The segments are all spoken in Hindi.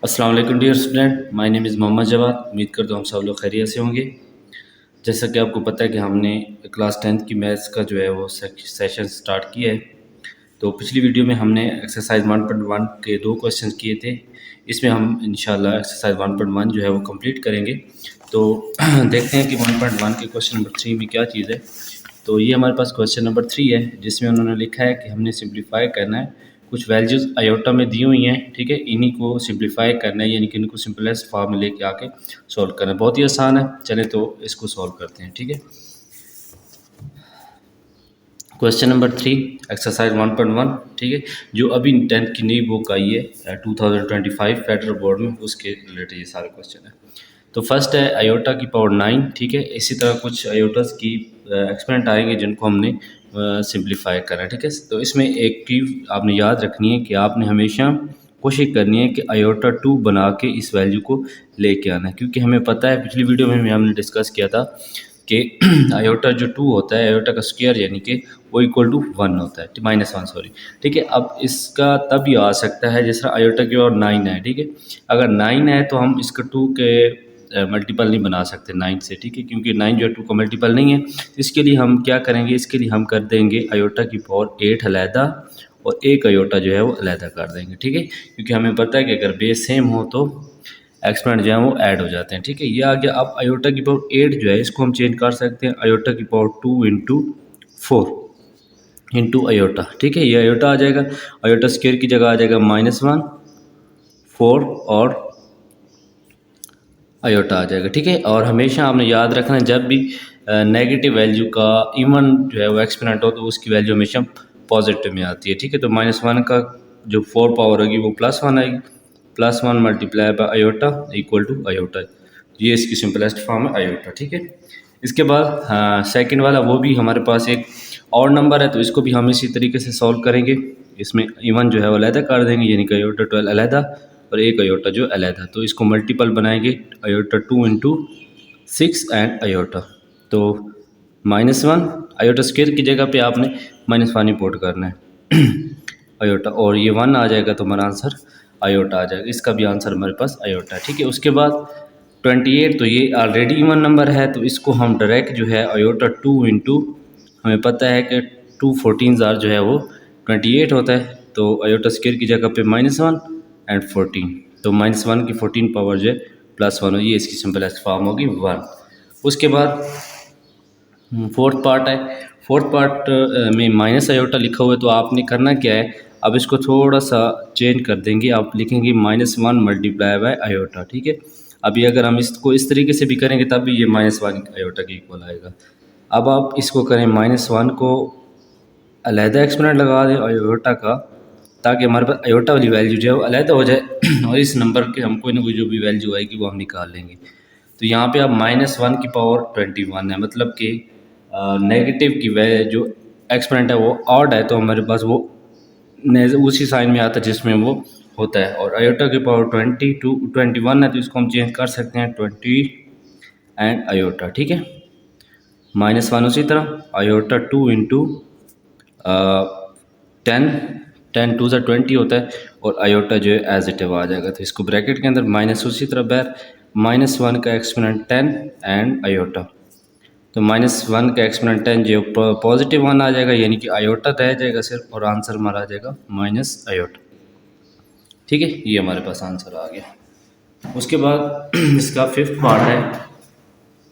अस्सलाम वालेकुम dear student, my name is Mohammad Jawad. उम्मीद करता हूँ हम सब लोग खैरियत से होंगे। जैसा कि आपको पता है कि हमने क्लास 10th की मैथ्स का जो है वो सेशन स्टार्ट किया है। तो पिछली वीडियो में हमने एक्सरसाइज 1.1 के 2 क्वेश्चन किए थे। इसमें हम इंशाल्लाह एक्सरसाइज 1.1 जो है वो कंप्लीट करेंगे। तो देखते हैं कि 1.1 के क्वेश्चन नंबर 3 में क्या चीज़ है। तो ये हमारे पास क्वेश्चन नंबर 3 है, जिसमें उन्होंने लिखा है कि हमने सिंप्लीफाई करना है। कुछ वैल्यूज़ आयोटा में दी हुई हैं, ठीक है। इन्हीं को सिंप्लीफाई करना है, यानी कि इनको सिंपलेस्ट फॉर्म में लेके आके सॉल्व करना है। बहुत ही आसान है, चले तो इसको सॉल्व करते हैं, ठीक है। क्वेश्चन नंबर 3 एक्सरसाइज 1.1, ठीक है, जो अभी 10th की नई बुक आई है 2025 फेडरल बोर्ड में, उसके रिलेटेड ये सारे क्वेश्चन है। तो फर्स्ट है आयोटा की पावर 9, ठीक है। इसी तरह कुछ आयोटास की एक्सपेरिमेंट आएंगे जिनको हमने सिंप्लीफाई करना है, ठीक है। तो इसमें एक चीज़ आपने याद रखनी है कि आपने हमेशा कोशिश करनी है कि आयोटा 2 बना के इस वैल्यू को लेके आना है, क्योंकि हमें पता है पिछली वीडियो में हमने डिस्कस किया था कि आयोटा जो 2 होता है, आयोटा का स्क्वायर यानी कि वो इक्वल टू 1 होता है, -1 सॉरी, ठीक है। अब इसका तब ये आ सकता है जिस तरह आयोटा की और 9 है, ठीक है। अगर 9 है तो हम इसका 2 के मल्टीपल नहीं बना सकते 9 से, ठीक है, क्योंकि 9 जो है 2 का मल्टीपल नहीं है। इसके लिए हम क्या करेंगे, इसके लिए हम कर देंगे आयोटा की पावर 8 अलहदा और एक आयोटा जो है वो अलहदा कर देंगे, ठीक है। क्योंकि हमें पता है कि अगर बेस सेम हो तो एक्सपेरेंट जो है वो ऐड हो जाते हैं, ठीक है। ये आ गया। अब आयोटा की पावर 8 जो है इसको हम चेंज कर सकते हैं आयोटा की पावर 2 इंटू 4 इंटू आयोटा, ठीक है। ये आयोटा आ जाएगा, आयोटा स्क्वायर की जगह आ जाएगा -1 4 और आयोटा आ जाएगा, ठीक है। और हमेशा आपने याद रखना है जब भी नेगेटिव वैल्यू का इवन जो है वो एक्सपेरेंट हो तो उसकी वैल्यू हमेशा पॉजिटिव में आती है, ठीक है। तो -1 का जो 4 पावर होगी वो +1 आएगी, +1 multiply by iota equal to iota. ये इसकी सिंपलेस्ट फॉर्म है आयोटा, ठीक है। इसके बाद सेकंड वाला वो भी हमारे पास एक और नंबर है, तो इसको भी हम इसी तरीके से सॉल्व करेंगे। इसमें इवन जो है वो अलहदा कर देंगे, यानी कि आयोटा 12 अलहदा और एक आयोटा जो अलहदा। तो इसको मल्टीपल बनाएंगे आयोटा 2 इंटू 6 एंड आयोटा। तो -1 आयोटा स्क्वायर की जगह पे आपने -1 ही पुट करना है आयोटा, और ये 1 आ जाएगा तो हमारा आंसर आयोटा आ जाएगा। इसका भी आंसर हमारे पास आयोटा है, ठीक है। उसके बाद 28, तो ये ऑलरेडी इवन नंबर है, तो इसको हम डायरेक्ट जो है आयोटा 2 इंटू, हमें पता है कि 2 14 जो है वो 28 होता है। तो आयोटा स्क्वायर की जगह पे -1 एंड 14, तो -1 की 14 पावर जो है +1 हो, ये इसकी सिंपलेस्ट फॉर्म होगी 1। उसके बाद फोर्थ पार्ट है। फोर्थ पार्ट में माइनस आयोटा लिखा हुआ है, तो आपने करना क्या है, अब इसको थोड़ा सा चेंज कर देंगे। आप लिखेंगे -1 मल्टीप्लाई बाय आयोटा, ठीक है। अभी अगर हम इसको इस तरीके से भी करेंगे तब भी ये -1 आयोटा के इक्वल आएगा। अब आप इसको करें -1 को अलहदा एक्सपोनेंट लगा दें आयोटा का, ताकि हमारे पास आयोटा वाली वैल्यू जो है वो अलहदा हो जाए और इस नंबर के हम कोई ना कोई जो भी वैल्यू आएगी वो हम निकाल लेंगे। तो यहाँ पे अब -1 की पावर 21 है, मतलब कि नेगेटिव की वैल्यू जो एक्सपोनेंट है वो ऑड है, तो हमारे पास वो उसी साइन में आता है जिसमें वो होता है। और आयोटा की पावर 21 है, तो इसको हम चेंज कर सकते हैं 20 एंड आयोटा, ठीक है। -1 उसी तरह आयोटा 2 इंटू 10 2 20 होता है, और आयोटा जो है एज इट आ जाएगा। तो इसको ब्रैकेट के अंदर माइनस उसी तरह बैर -1 का एक्सपोनेंट 10 एंड आयोटा, तो -1 का एक्सपोनेंट 10 जो पॉजिटिव 1 आ जाएगा, यानी कि आयोटा रह जाएगा सिर्फ, और आंसर हमारा आ जाएगा माइनस आयोटा, ठीक है। ये हमारे पास आंसर आ गया। उसके बाद इसका फिफ्थ पार्ट है।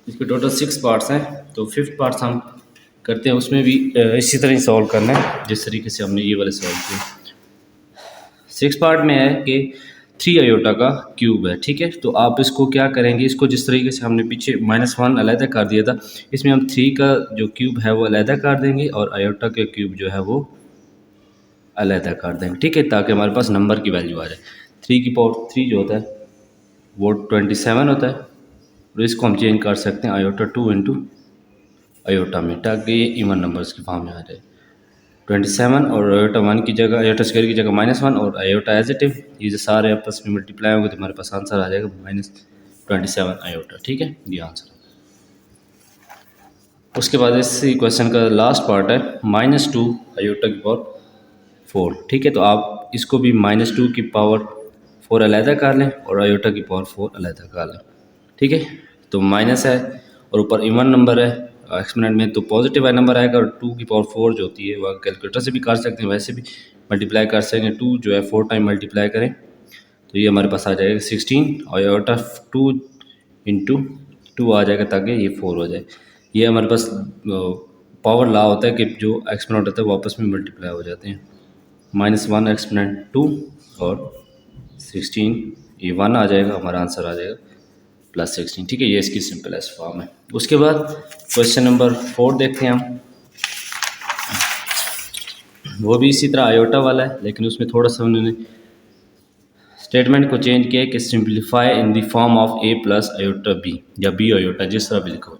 इसके टोटल 6 पार्ट्स हैं, तो फिफ्थ पार्ट्स हम करते हैं। उसमें भी इसी तरह ही सॉल्व करना है जिस तरीके से हमने ये वाले सॉल्व किए। 6 पार्ट में है कि 3 आयोटा का क्यूब है, ठीक है। तो आप इसको क्या करेंगे, इसको जिस तरीके से हमने पीछे -1 अलहदा कर दिया था, इसमें हम 3 का जो क्यूब है वो अलहदा कर देंगे और आयोटा के क्यूब जो है वो अलहदा कर देंगे, ठीक है, ताकि हमारे पास नंबर की वैल्यू आ जाए। 3 की पावर 3 जो होता है वो 27 होता है, और इसको हम चेंज कर सकते हैं आयोटा 2 इंटू आयोटा में, ताकि ये इवन नंबर्स की फॉर्म में आ जाए। 27 और आयोटा 1 की जगह, आयोटा स्क्वायर की जगह -1 और आयोटा एज इट इज, ये जो सारे आपस में मल्टीप्लाई होंगे तो हमारे पास आंसर आ जाएगा -27 आयोटा, ठीक है। ये आंसर। उसके बाद इसी क्वेश्चन का लास्ट पार्ट है -2 आयोटा की पावर 4, ठीक है। तो आप इसको भी -2 की पावर 4 अलहदा कर लें और आयोटा की पावर 4 अलहदा कर लें, ठीक है। तो माइनस है और ऊपर इवन नंबर है एक्सपोनेंट में, तो पॉजिटिव नंबर आएगा और 2 की पावर 4 जो होती है वह कैलकुलेटर से भी कर सकते हैं, वैसे भी मल्टीप्लाई कर सकते हैं। 2 जो है 4 टाइम मल्टीप्लाई करें तो ये हमारे पास आ जाएगा 16 और आयोटा 2 इंटू 2 आ जाएगा ताकि ये 4 हो जाए। ये हमारे पास पावर लॉ होता है कि जो एक्सपोनेंट होता है वो आपस में मल्टीप्लाई हो जाते हैं। -1 एक्सपोनेंट 2 और 16 ये 1 आ जाएगा, हमारा आंसर आ जाएगा +16, ठीक है। ये इसकी सिंपलेस्ट फॉर्म है। उसके बाद क्वेश्चन नंबर 4 देखते हैं हम, वो भी इसी तरह आयोटा वाला है लेकिन उसमें थोड़ा सा उन्होंने स्टेटमेंट को चेंज किया कि simplify in the form of a plus iota b या b आयोटा, जिस तरह भी लिखो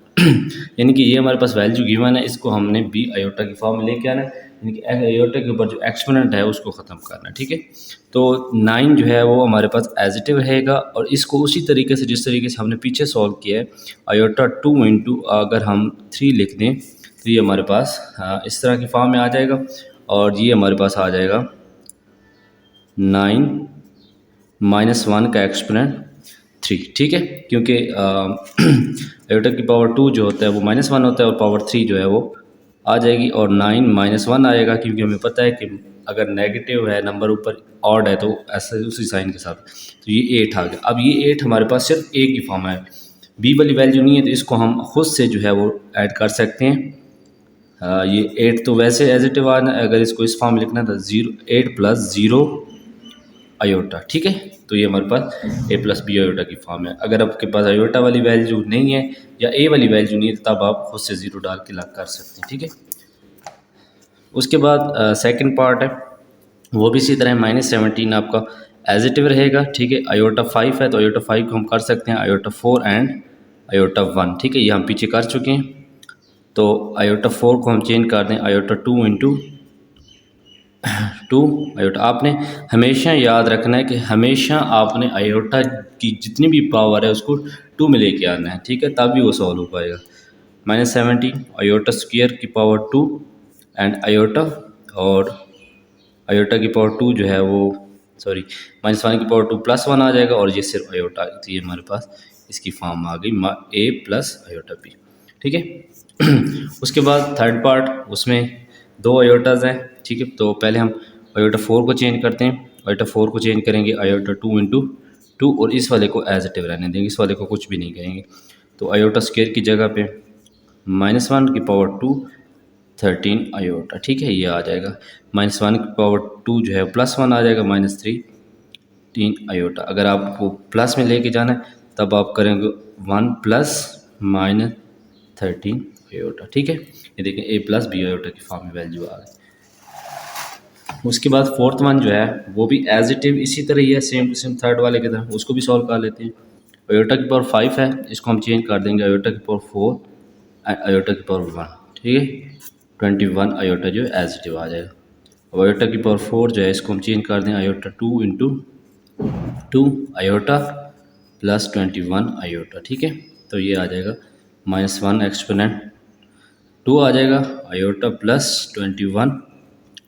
यानी कि ये हमारे पास वैल्यू गिवन है, इसको हमने b आयोटा की फॉर्म में लेके आना है, यानी कि आयोटा के ऊपर जो एक्सपोनेंट है उसको ख़त्म करना है, ठीक है। तो 9 जो है वो हमारे पास एज इट रहेगा और इसको उसी तरीके से जिस तरीके से हमने पीछे सॉल्व किया है, आयोटा 2 इंटू अगर हम 3 लिख दें तो ये हमारे पास इस तरह की फॉर्म में आ जाएगा और ये हमारे पास आ जाएगा 9 -1 का एक्सपोनेंट 3, ठीक है। क्योंकि आयोटा की पावर 2 जो होता है वो -1 होता है और पावर 3 जो है वो आ जाएगी और 9 -1 आएगा, क्योंकि हमें पता है कि अगर नेगेटिव है नंबर ऊपर ऑड है तो ऐसे उसी साइन के साथ, तो ये 8 आ गया। अब ये 8 हमारे पास सिर्फ ए की फॉर्म है, बी वाली वैल्यू नहीं है, तो इसको हम खुद से जो है वो ऐड कर सकते हैं। ये 8 तो वैसे एज इट आना, अगर इसको इस फॉर्म में लिखना था 8 + 0 आयोटा, ठीक है। तो ये हमारे पास a + b आयोटा की फॉर्म है। अगर आपके पास आयोटा वाली वैल्यू नहीं है या a वाली वैल्यू नहीं है तब आप खुद से 0 डाल के लग कर सकते हैं, ठीक है। उसके बाद सेकंड पार्ट है, वो भी इसी तरह -17 आपका एज इट रहेगा, ठीक है। आयोटा 5 है तो आयोटा 5 को हम कर सकते हैं आयोटा 4 एंड आयोटा 1, ठीक है। ये हम पीछे कर चुके हैं, तो आयोटा 4 को हम चेंज कर दें आयोटा 2 इंटू 2 आयोटा। आपने हमेशा याद रखना है कि हमेशा आपने आयोटा की जितनी भी पावर है उसको 2 में लेके आना है, ठीक है, तभी वो सॉल्व हो पाएगा। -17 आयोटा स्क्वायर की पावर 2 एंड आयोटा, और आयोटा की पावर 2 जो है वो सॉरी -1 की पावर 2 +1 आ जाएगा और ये सिर्फ आयोटा, तो ये हमारे पास इसकी फॉर्म आ गई a + आयोटा b, ठीक है। उसके बाद थर्ड पार्ट, उसमें 2 आयोटाज हैं, ठीक है। तो पहले हम आयोटा 4 को चेंज करते हैं, आयोटा 4 को चेंज करेंगे आयोटा 2 इंटू 2 और इस वाले को एज इट रहने देंगे, इस वाले को कुछ भी नहीं करेंगे। तो आयोटा स्क्वायर की जगह पे -1 की पावर 2 13 आयोटा, ठीक है, ये आ जाएगा। -1 की पावर 2 जो है +1 आ जाएगा, -3 3 आयोटा। अगर आपको प्लस में लेके जाना है तब आप करेंगे 1 + -13 आयोटा, ठीक है। ये देखें a + b आयोटा की फॉर्म में वैल्यू आ गई। उसके बाद फोर्थ वन जो है वो भी एज इट इसी तरह ही है, सेम टू सेम थर्ड वाले की तरह, उसको भी सॉल्व कर लेते हैं। आयोटा की पावर 5 है, इसको हम चेंज कर देंगे आयोटा की पावर 4 एंड आयोटा की पावर 1, ठीक है। 21 आयोटा जो है एज इट आ जाएगा। अब आयोटा की पावर 4 जो है इसको हम चेंज कर दें आयोटा 2 इंटू 2 आयोटा + 21 आयोटा, ठीक है। तो ये आ जाएगा -1 एक्सपोनेंट 2 आ जाएगा आयोटा + 21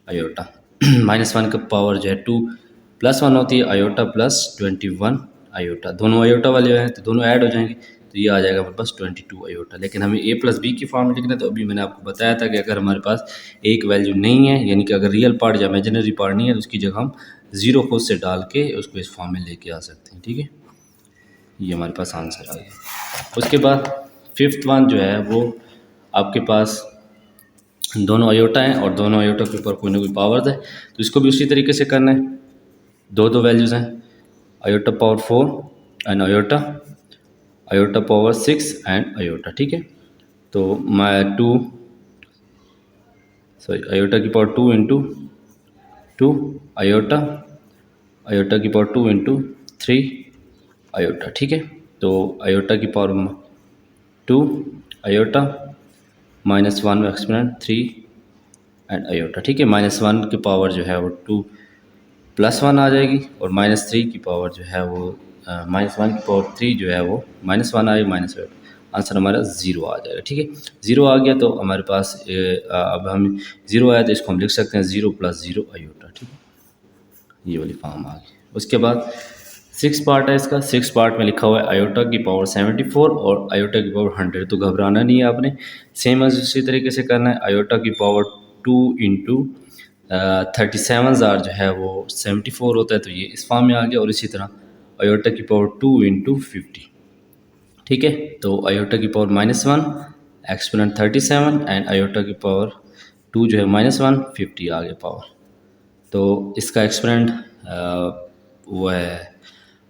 आयोटा। -1 का पावर जो है 2 + 1 होती है, आयोटा + 21 आयोटा, दोनों आयोटा वाले हैं तो दोनों ऐड हो जाएंगे, तो ये आ जाएगा हमारे पास 22 आयोटा। लेकिन हमें a + b की फॉर्म में लिखना है, तो अभी मैंने आपको बताया था कि अगर हमारे पास एक वैल्यू नहीं है, यानी कि अगर रियल पार्ट या इमेजिनरी पार्ट नहीं है, तो उसकी जगह हम 0 खुद से डाल के उसको इस फॉर्म में लेके आ सकते हैं, ठीक है। ये हमारे पास आंसर आ गया। उसके बाद फिफ्थ वन जो है वो आपके पास दोनों आयोटा हैं और दोनों आयोटा के ऊपर कोई ना कोई पावर्स है, तो इसको भी उसी तरीके से करना है। दो वैल्यूज़ हैं, iota power 4 and iota power 6 and iota, ठीक है। तो आयोटा की पावर 2 इंटू 2 आयोटा, आयोटा की पावर 2 इंटू 3 आयोटा, ठीक है। तो आयोटा की power 2 iota -1 exponent 3 and iota, ठीक है। -1 की पावर जो है वो 2 +1 आ जाएगी और -3 की पावर जो है वो -1 की पावर 3 जो है वो -1 आएगी, -8, आंसर हमारा 0 आ जाएगा, ठीक है। 0 आ गया तो हमारे पास अब हम 0 आया तो इसको हम लिख सकते हैं 0 + 0 आयोटा, ठीक है। ये वाली फॉर्म आ गई। उसके बाद सिक्स पार्ट है इसका। सिक्स पार्ट में लिखा हुआ है आयोटा की पावर 74 और आयोटा की पावर 100। तो घबराना नहीं है आपने, सेम एज उसी तरीके से करना है। आयोटा की पावर 2 इंटू 37,000 जो है वो 74 होता है, तो ये इस फॉर्म में आ गया। और इसी तरह आयोटा की पावर 2 इंटू 50, ठीक है। तो आयोटा की पावर -1 एक्सपोनेंट 37 एंड आयोटा की पावर 2 जो है -1 50 आ गया पावर। तो इसका एक्सपोनेंट वो है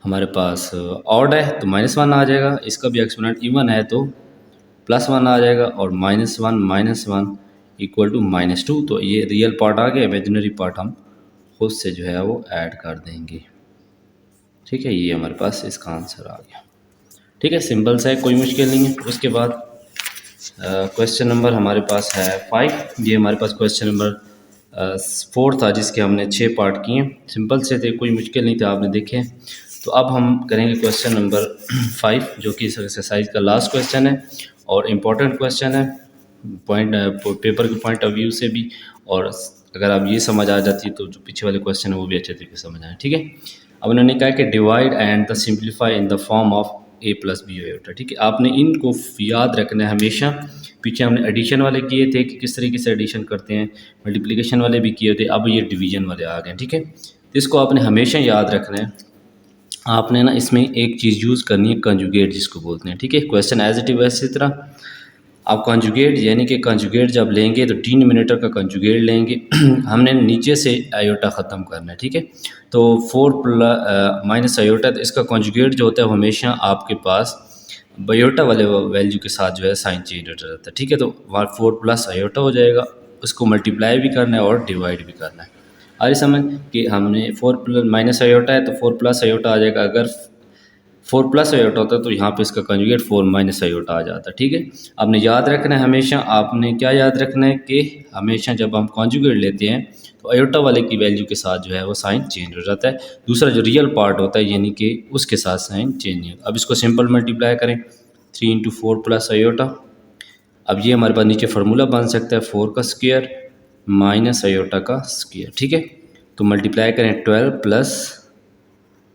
हमारे पास ऑड है तो -1 आ जाएगा। इसका भी एक्सपोनेंट इवन है तो +1 आ जाएगा। और -1 इक्वल टू -2। तो ये रियल पार्ट आ गया, इमेजिनरी पार्ट हम खुद से जो है वो ऐड कर देंगे, ठीक है। ये हमारे पास इसका आंसर आ गया, ठीक है। सिंपल सा है, कोई मुश्किल नहीं है। उसके बाद क्वेश्चन नंबर हमारे पास है 5। ये हमारे पास क्वेश्चन नंबर 4 था, जिसके हमने 6 पार्ट किए। सिंपल से थे, कोई मुश्किल नहीं था, आपने देखे। तो अब हम करेंगे क्वेश्चन नंबर 5, जो कि इस एक्सरसाइज का लास्ट क्वेश्चन है और इम्पॉर्टेंट क्वेश्चन है पॉइंट पेपर के पॉइंट ऑफ व्यू से भी। और अगर आप ये समझ आ जाती है तो जो पीछे वाले क्वेश्चन है वो भी अच्छे तरीके से समझ आए, ठीक है। अब उन्होंने कहा कि divide and the simplify in the form of a plus b iota, ठीक है। आपने इनको याद रखना है हमेशा। पीछे हमने एडिशन वाले किए थे कि किस तरीके से एडिशन करते हैं, मल्टीप्लिकेशन वाले भी किए थे, अब ये डिवीजन वाले आ गए, ठीक है। तो इसको आपने हमेशा याद रखना है। आपने ना इसमें एक चीज़ यूज़ करनी है, कंजुगेट जिसको बोलते हैं, ठीक है। क्वेश्चन एज इट इज वैसे तरह आप कंजुगेट यानी कि कंजुगेट जब लेंगे तो डिनोमिनेटर का कंजुगेट लेंगे। हमने नीचे से आयोटा ख़त्म करना है, ठीक है। तो 4 माइनस आयोटा, तो इसका कंजुगेट जो होता है हमेशा आपके पास बायोटा वाले वैल्यू के साथ जो है साइन चेंज होता रहता है, ठीक है। तो 4 प्लस आयोटा हो जाएगा, उसको मल्टीप्लाई भी करना है और डिवाइड भी करना है। आ रही समझ कि हमने 4 प्लस माइनस आयोटा है तो 4 प्लस आयोटा आ जाएगा। अगर 4 प्लस आयोटा होता है तो यहाँ पे इसका कंजुगेट 4 माइनस आयोटा आ जाता है, ठीक है। आपने याद रखना है हमेशा, आपने क्या याद रखना है कि हमेशा जब हम कंजुगेट लेते हैं तो आयोटा वाले की वैल्यू के साथ जो है वो साइन चेंज हो जाता है। दूसरा जो रियल पार्ट होता है यानी कि उसके साथ साइन चेंज नहीं होता। अब इसको सिंपल मल्टीप्लाई करें, 3 इंटू 4 प्लस आयोटा। अब ये हमारे पास नीचे फार्मूला बन सकता है 4 का स्क्वायर माइनस आयोटा का स्क्वायर, ठीक है। तो मल्टीप्लाई करें 12 प्लस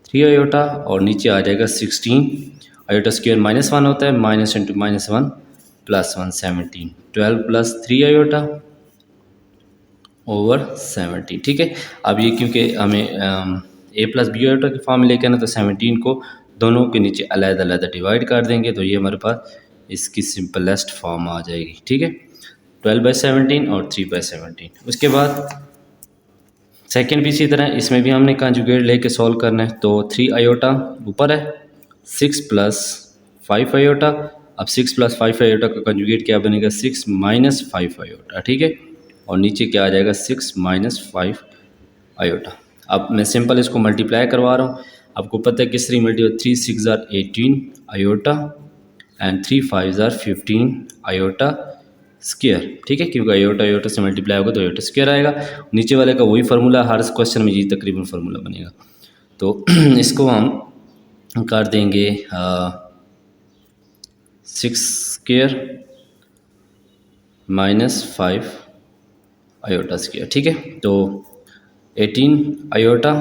3 आयोटा और नीचे आ जाएगा 16। आयोटा स्क्वायर -1 होता है, minus into -1 +1 17। 12 plus 3 iota over 17, ठीक है। अब ये क्योंकि हमें a प्लस बी आयोटा की फॉर्म में लेके आना तो 17 को दोनों के नीचे अलग-अलग डिवाइड कर देंगे तो ये हमारे पास इसकी सिंपलेस्ट फॉर्म आ जाएगी, ठीक है। 12/17 और 3/17। उसके बाद सेकेंड भी इसी तरह, इसमें भी हमने कंजुगेट लेके सॉल्व करना है। तो 3 आयोटा ऊपर है, 6 प्लस 5 आयोटा। अब 6 प्लस 5 आयोटा का कंजुगेट क्या बनेगा, 6 माइनस 5 आयोटा, ठीक है। और नीचे क्या आ जाएगा, 6 माइनस 5 आयोटा। अब मैं सिंपल इसको मल्टीप्लाई करवा रहा हूँ। आपको पता है किस तरीके मल्टीप्लाई, 3 6 ज़ार 18 आयोटा एंड 3 5 ज़ार 15 आयोटा स्क्वायर, ठीक है। क्योंकि आयोटा आयोटा से मल्टीप्लाई होगा तो आयोटा स्क्वायर आएगा। नीचे वाले का वही फार्मूला, हर क्वेश्चन में ये तकरीबन फार्मूला बनेगा। तो इसको हम कर देंगे 6 स्क्वायर माइनस 5 आयोटा स्क्वायर, ठीक है। तो 18 आयोटा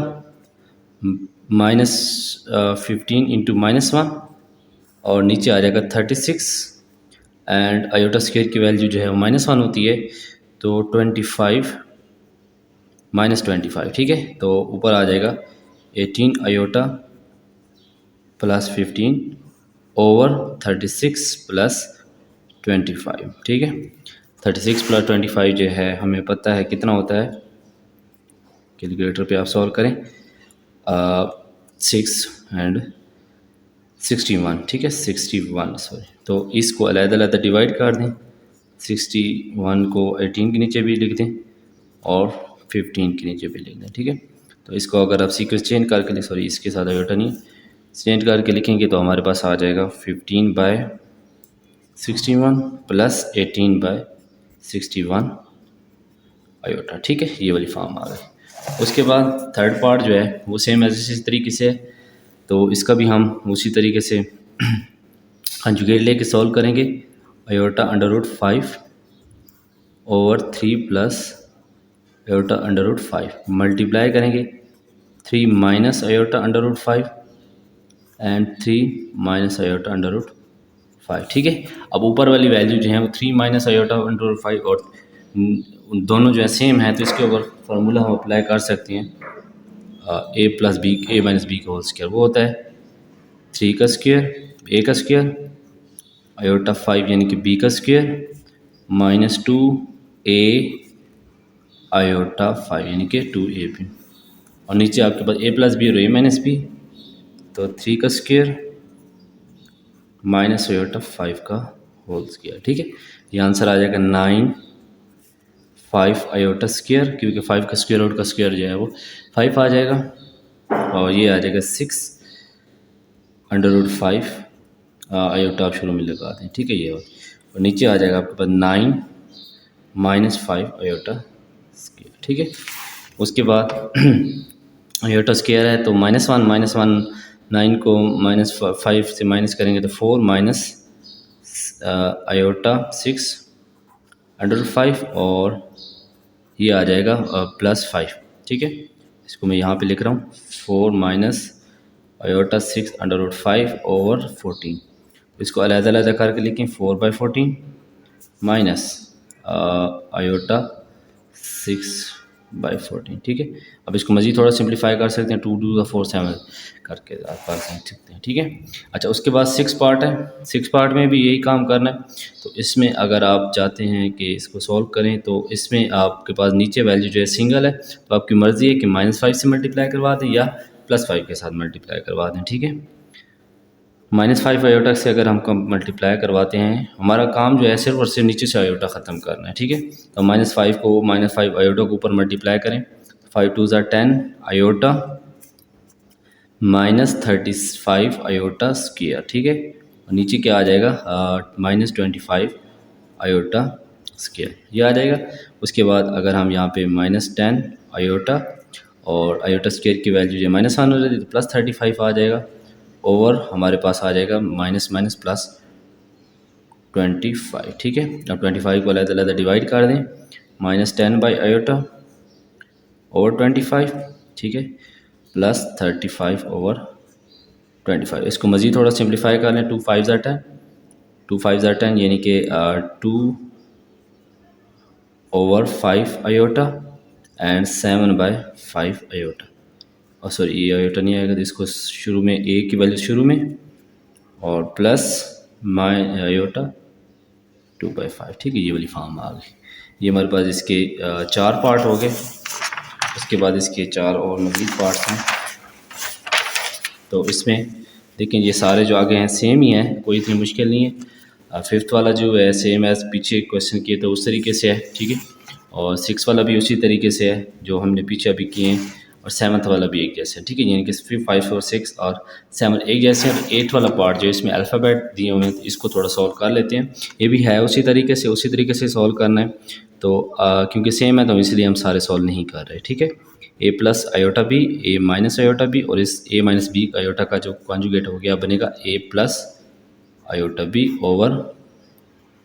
माइनस 15 इंटू -1 और नीचे आ जाएगा 36 एंड आयोटा स्क्वायर की वैल्यू जो है वो -1 होती है तो 25 माइनस 25, ठीक है। तो ऊपर आ जाएगा 18 आयोटा प्लस 15 ओवर 36 प्लस 25, ठीक है। 36 प्लस 25 जो है हमें पता है कितना होता है, कैलकुलेटर पे आप सॉल्व करें, 6 एंड 61, ठीक है। 61 सॉरी, तो इसको अलग-अलग डिवाइड कर दें। 61 को 18 के नीचे भी लिख दें और 15 के नीचे भी लिख दें, ठीक है। तो इसको अगर आप सीक्वेंस चेंज करके सॉरी इसके साथ आयोटा नहीं चेंज करके लिखेंगे तो हमारे पास आ जाएगा 15/61 प्लस 18/61 आयोटा, ठीक है। ये वाली फॉर्म आ गई। उसके बाद थर्ड पार्ट जो है वो सेम ऐसे इस तरीके से है। तो इसका भी हम उसी तरीके से कंजुगेट लेके सॉल्व करेंगे। Iota √5 over 3 plus iota √5 multiply करेंगे 3 minus iota √5 and 3 minus iota under root 5, ठीक है। अब ऊपर वाली वैल्यू जो है वो 3 माइनस आयोटा अंडर रूट 5 और दोनों जो है सेम है, तो इसके ऊपर फार्मूला हम अप्लाई कर सकते हैं। ए प्लस बी, ए माइनस बी का होल स्क्वायर, वो होता है 3 का स्क्वायर, ए का स्क्वायर, आयोटा 5 यानी कि बी का स्क्वायर, माइनस 2 ए आयोटा 5 यानी कि 2ab, और नीचे आपके पास ए प्लस बी और ए माइनस बी, तो 3 का स्क्वायर माइनस आयोटा 5 का होल स्क्वायर, ठीक है। ये आंसर आ जाएगा 9 5 आयोटा स्क्वायर, क्योंकि 5 का स्क्वायर रूट का स्क्वायर जो है वो 5 आ जाएगा, और ये आ जाएगा 6 अंडर रूट 5 आयोटा आप शुरू में लगा दें, ठीक है। ये और नीचे आ जाएगा आपके पास 9 माइनस 5 आयोटा स्क्वायर, ठीक है। उसके बाद आयोटा स्क्वायर है तो -1 9 को -5 से माइनस करेंगे तो 4 माइनस आयोटा 6 अंडर रूट 5, और ये आ जाएगा +5, ठीक है। इसको मैं यहाँ पे लिख रहा हूँ 4 minus iota 6 under root 5 over 14, इसको अलग-अलग करके लिखें 4/14 माइनस आयोटा 6/14, ठीक है। अब इसको मज़ीद थोड़ा सिंप्लीफाई कर सकते हैं, 2 2 का 4 7 करके आप कर सकते हैं, ठीक है। अच्छा, उसके बाद 6 पार्ट है, 6 पार्ट में भी यही काम करना है। तो इसमें अगर आप चाहते हैं कि इसको सॉल्व करें तो इसमें आपके पास नीचे वैल्यू जो है सिंगल है, तो आपकी मर्ज़ी है कि -5 से मल्टीप्लाई करवा दें या +5 के साथ मल्टीप्लाई करवा दें, ठीक है। -5 आयोटा से अगर हम मल्टीप्लाई करवाते हैं, हमारा काम जो है सिर्फ और सिर्फ नीचे से आयोटा ख़त्म करना है, ठीक है। तो -5 को -5 आयोटा के ऊपर मल्टीप्लाई करें, 5 2 ज़ा 10 आयोटा -35 आयोटा स्क्वायर, ठीक है। और नीचे क्या आ जाएगा -25 आयोटा स्क्वायर, ये आ जाएगा। उसके बाद अगर हम यहाँ पे -10 आयोटा और आयोटा स्क्वायर की वैल्यू जो -1 हो जाती है तो +35 आ जाएगा, ओवर हमारे पास आ जाएगा माइनस माइनस +25, ठीक है। अब 25 को अलग-अलग डिवाइड कर दें, -10 बाई आयोटा ओवर 25, ठीक है, +35 ओवर 25। इसको मज़ीद थोड़ा सिंप्लीफाई कर लें, 2 5 ज़ा 10, 2 5 ज़ा 10 यानी कि 2 ओवर 5 आयोटा एंड 7/5 आयोटा, और सॉरी ये आयोटा नहीं आएगा, तो इसको शुरू में ए की वैल्यू शुरू में और प्लस आयोटा 2/5, ठीक है। ये वाली फॉर्म आ गई। ये हमारे पास इसके 4 पार्ट हो गए। उसके बाद इसके 4 और मज़ीद पार्ट्स हैं। तो इसमें देखें ये सारे जो आगे हैं सेम ही हैं, कोई इतनी मुश्किल नहीं है। 5th वाला जो है सेम एज़ पीछे क्वेश्चन किए तो उस तरीके से है, ठीक है। और 6 वाला भी उसी तरीके से है जो हमने पीछे अभी किए हैं, और 7th वाला भी एक जैसे है, ठीक है। यानी कि 5 और 6 और 7 एक जैसे हैं। 8th वाला पार्ट जो इसमें अल्फ़ाबेट दिए हुए हैं, तो इसको थोड़ा सॉल्व कर लेते हैं। ये भी है उसी तरीके से सॉल्व करना है। तो क्योंकि सेम है तो इसलिए हम सारे सॉल्व नहीं कर रहे, ठीक है। ए प्लस आयोटा बी, ए माइनस आयोटा बी, और इस ए माइनस बी आयोटा का जो कॉन्जुगेट हो गया बनेगा ए प्लस आयोटा बी ओवर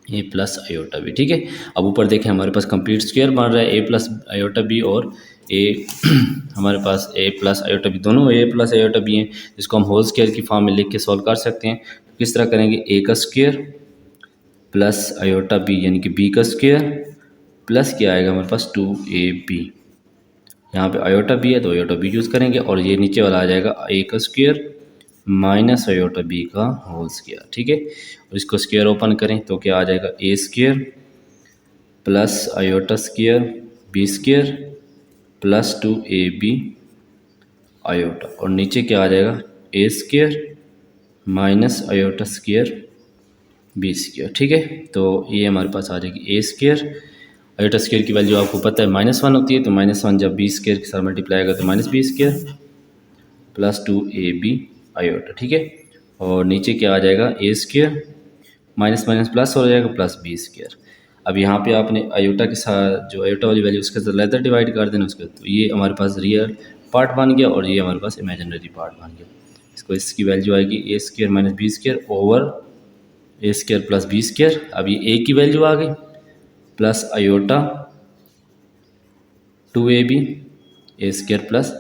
ए प्लस आयोटा बी, ठीक है। अब ऊपर देखें हमारे पास कंप्लीट स्क्वायर बन रहा है, ए प्लस आयोटा बी और ए हमारे पास ए प्लस आयोटा बी, दोनों ए प्लस आयोटा बी हैं, जिसको हम होल स्क्वायर की फॉर्म में लिख के सॉल्व कर सकते हैं। किस तरह करेंगे, ए का स्क्वायर प्लस आयोटा बी यानी कि बी का स्क्वायर प्लस क्या आएगा हमारे पास 2ab, यहाँ पे आयोटा बी है तो आयोटा बी यूज़ करेंगे, और ये नीचे वाला आ जाएगा ए का स्क्वायर माइनस आयोटा बी का होल स्क्वायर, ठीक है। और इसको स्क्वायर ओपन करें तो क्या आ जाएगा, A square plus iota square B square plus 2ab iota, और नीचे क्या आ जाएगा, A square minus iota square B square, ठीक है। तो ये हमारे पास आ जाएगी ए स्क्वायर, आयोटा स्क्वायर की वैल्यू आपको पता है -1 होती है, तो -1 जब बी स्क्वायर के साथ मल्टीप्लाई आएगा तो -b square plus 2ab iota, ठीक है। और नीचे क्या आ जाएगा, A square minus minus plus हो जाएगा प्लस बी स्क्वायर। अब यहाँ पे आपने आयोटा के साथ जो आयोटा वाली वैल्यू उसके साथ लेदर डिवाइड कर देना उसके, तो ये हमारे पास रियल पार्ट बन गया और ये हमारे पास इमेजिनरी पार्ट बन गया। इसको इसकी वैल्यू आएगी A square minus B square over A square plus B square. अब ये ए की वैल्यू आ गई plus iota 2ab A square plus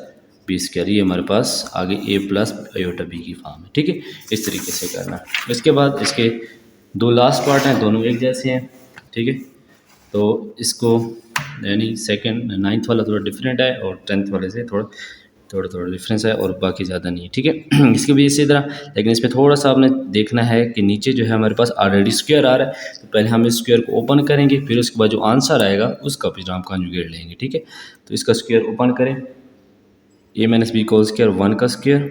B square, ये हमारे पास आगे ए प्लस आयोटा बी की फॉर्म है, ठीक है। इस तरीके से करना है। इसके बाद इसके दो लास्ट पार्ट हैं, दोनों एक जैसे हैं, ठीक है। तो इसको यानी सेकंड नाइन्थ वाला थोड़ा डिफरेंट है और टेंथ वाले से थोड़ा थोड़ा थोड़ा डिफरेंस है और बाकी ज़्यादा नहीं है, ठीक है। इसकी भी इसी तरह, लेकिन इसमें थोड़ा सा आपने देखना है कि नीचे जो है हमारे पास ऑलरेडी स्क्वायर आ रहा है, तो पहले हम इस स्क्वायर को ओपन करेंगे, फिर उसके बाद जो आंसर आएगा उसका फिर हम कॉन्जुगेट लेंगे, ठीक है। तो इसका स्क्वायर ओपन करें, ए माइनस बी का स्क्वायर 1 का स्क्वायर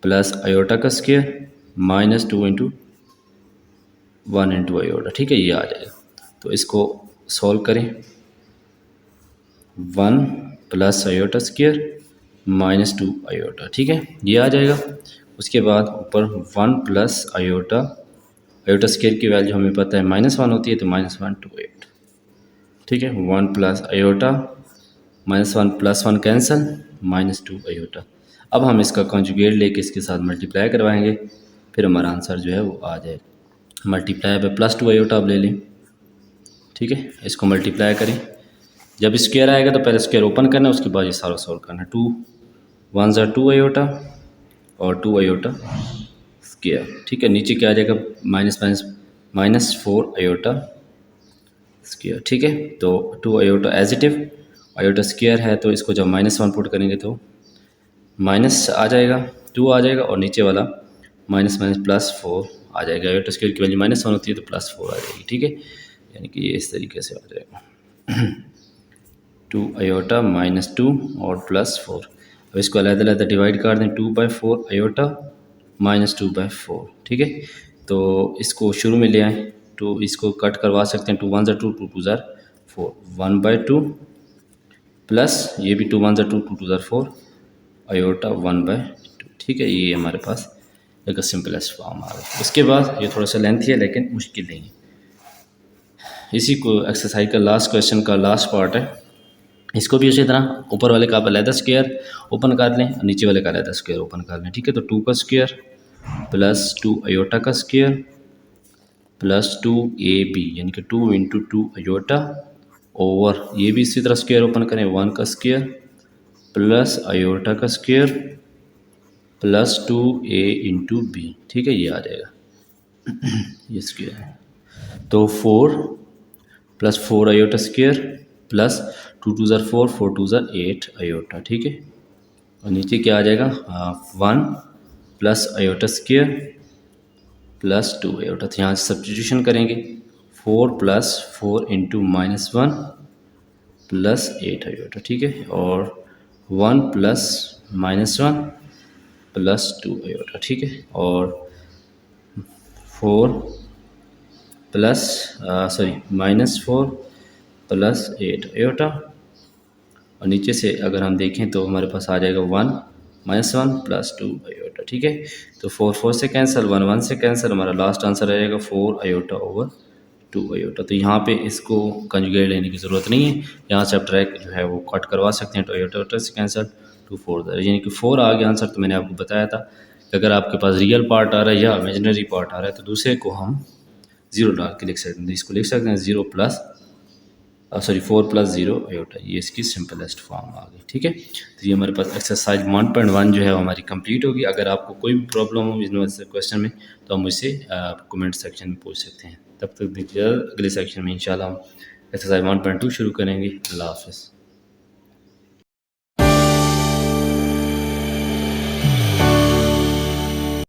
प्लस आयोटा का square minus 2 into 1 into iota, ठीक है, ये आ जाएगा। तो इसको सॉल्व करें, 1 plus iota square minus 2 iota, ठीक है, ये आ जाएगा। उसके बाद ऊपर 1 प्लस आयोटा, आयोटा स्क्वायर की वैल्यू हमें पता है -1 होती है, तो -1 2 आयोटा, ठीक है। 1 plus iota -1 plus 1 cancel, -2 iota. अब हम इसका कॉन्जुगेट लेके इसके साथ मल्टीप्लाई करवाएंगे, फिर हमारा आंसर जो है वो आ जाएगा। मल्टीप्लाई पे +2 आयोटा अब ले लें, ठीक है। इसको मल्टीप्लाई करें, जब स्क्वायर आएगा तो पहले स्क्वायर ओपन करना है, उसके बाद ये सारा सॉल्व करना है। 2 1 ज़ा 2 आयोटा और 2 आयोटा स्क्वायर, ठीक है। नीचे क्या आ जाएगा, -4 आयोटा स्क्वायर, ठीक है। तो 2 iota as it is, iota square है तो इसको जब -1 पुट करेंगे तो माइनस आ जाएगा, 2 आ जाएगा, और नीचे वाला माइनस माइनस +4 आ जाएगा। आयोटा स्क्वायर की वैल्यू -1 होती है तो +4 आ जाएगी, ठीक है। यानी कि ये इस तरीके से आ जाएगा 2 आयोटा -2 और +4। अब इसको अलग-अलग डिवाइड कर दें, 2/4 आयोटा -2/4, ठीक है। तो इसको शुरू में ले आएँ, तो इसको कट करवा सकते हैं, 2 1 ज़ा 2, 2 2 ज़ा 4, 1/2 प्लस ये भी 2 1 ज़ा 2, 2 2 ज़ा 4 आयोटा 1/2, ठीक है। ये हमारे पास एक सिंपलेस्ट फॉर्म आ गया। उसके बाद ये थोड़ा सा लेंथी है लेकिन मुश्किल नहीं है। इसी को एक्सरसाइज का लास्ट क्वेश्चन का लास्ट पार्ट है। इसको भी उसी तरह ऊपर वाले का आप अलहदा स्क्वायर ओपन कर लें, नीचे वाले का अलहदा स्क्वायर ओपन कर लें, ठीक है। तो 2 का स्क्वायर प्लस 2 आयोटा का स्क्वायर प्लस 2ab यानी कि 2 इंटू 2 आयोटा ओवर, ये भी इसी तरह स्क्वायर ओपन करें, 1 का स्क्वायर प्लस आयोटा का square plus 2a into b, ठीक है, ये आ जाएगा ये स्क्वायर है। तो 4 प्लस 4 आयोटा स्क्वायर प्लस 2 2 ज़ा 4, 4 2 ज़ा 8 आयोटा, ठीक है। और नीचे क्या आ जाएगा, 1 plus iota square plus 2 iota. तो यहाँ से सब्स्टिट्यूशन करेंगे, 4 प्लस 4 इंटू -1 प्लस 8 आयोटा, ठीक है। और 1 प्लस -1 प्लस 2 आयोटा, ठीक है। और 4 प्लस -4 प्लस 8 आयोटा। और नीचे से अगर हम देखें तो हमारे पास आ जाएगा 1 -1 प्लस 2 आयोटा, ठीक है। तो 4 4 से कैंसिल, 1 1 से कैंसिल, हमारा लास्ट आंसर आ जाएगा 4 आयोटा ओवर 2 आयोटा। तो यहाँ पे इसको कंजुगेट लेने की ज़रूरत नहीं है, यहाँ से आप ट्रैक जो है वो कट करवा सकते हैं। तो आयोटा से कैंसिल 2 4 यानी कि 4 आ गया आंसर। तो मैंने आपको बताया था कि अगर आपके पास रियल पार्ट आ रहा है या इमेजिनरी पार्ट आ रहा है तो दूसरे को हम 0 डाल के लिख सकते हैं। इसको लिख सकते हैं 0 प्लस 4 प्लस 0 आयोटा, ये इसकी सिंपलेस्ट फॉर्म आ गई, ठीक है। तो ये हमारे पास एक्सरसाइज 1.1 जो है वो हमारी कंप्लीट होगी। अगर आपको कोई भी प्रॉब्लम हो इस क्वेश्चन में तो आप मुझसे कमेंट सेक्शन में पूछ सकते हैं। तब तक देखिए अगले सेक्शन में इंशाल्लाह हम एक्सरसाइज 1.2 शुरू करेंगे। अल्लाह हाफ़िज़।